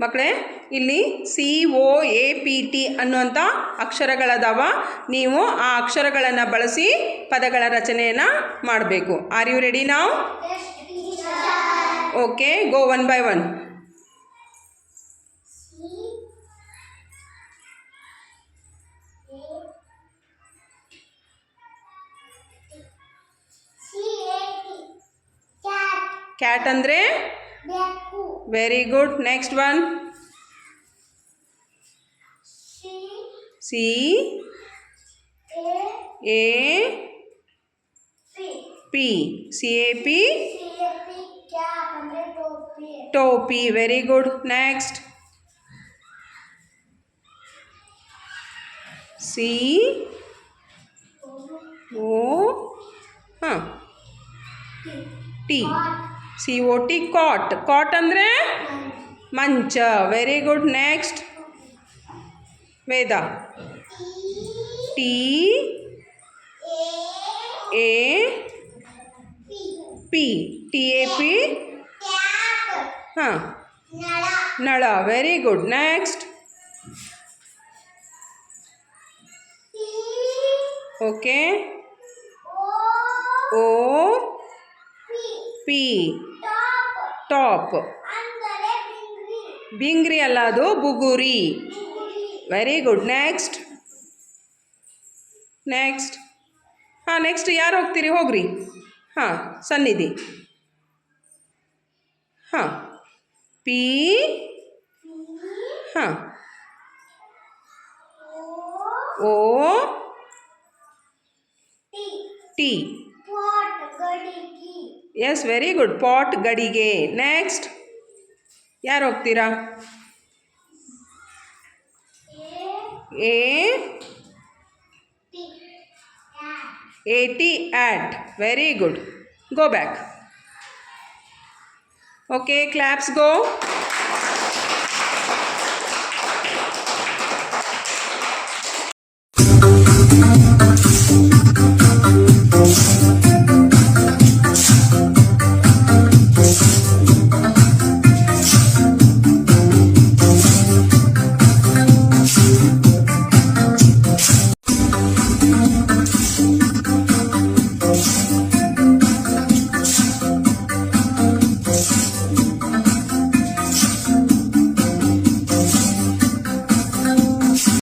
ಮಕ್ಕಳೇ, ಇಲ್ಲಿ COAPT ಅನ್ನುವಂಥ ಅಕ್ಷರಗಳದಾವ. ನೀವು ಆ ಅಕ್ಷರಗಳನ್ನು ಬಳಸಿ ಪದಗಳ ರಚನೆಯನ್ನು ಮಾಡಬೇಕು. Are you ready now? Okay, go one by one. Cat ಅಂದರೆ very good. Next one. CAP ಟೋಪಿ. Very good. Next. COT cot. Cot ಅಂದರೆ ಮಂಚ. Very good. Next. Veda. TAP ಹಾಂ, ನಳ. Very good. Next. Okay. OP top. ಬಿಂಗ್ರಿ ಅಲ್ಲ, ಅದು ಬುಗುರಿ. Very good. ನೆಕ್ಸ್ಟ್. ಹಾಂ, ನೆಕ್ಸ್ಟ್ ಯಾರು ಹೋಗ್ತೀರಿ? ಹೋಗ್ರಿ. ಹಾಂ, ಸನ್ನಿಧಿ. ಹಾಂ, P. ಹಾಂ, OT. Yes, very good. Pot, ಗಡಿಗೆ. ನೆಕ್ಸ್ಟ್ ಯಾರು ಹೋಗ್ತೀರಾ? AT at. Very good. Go back. Okay, claps go.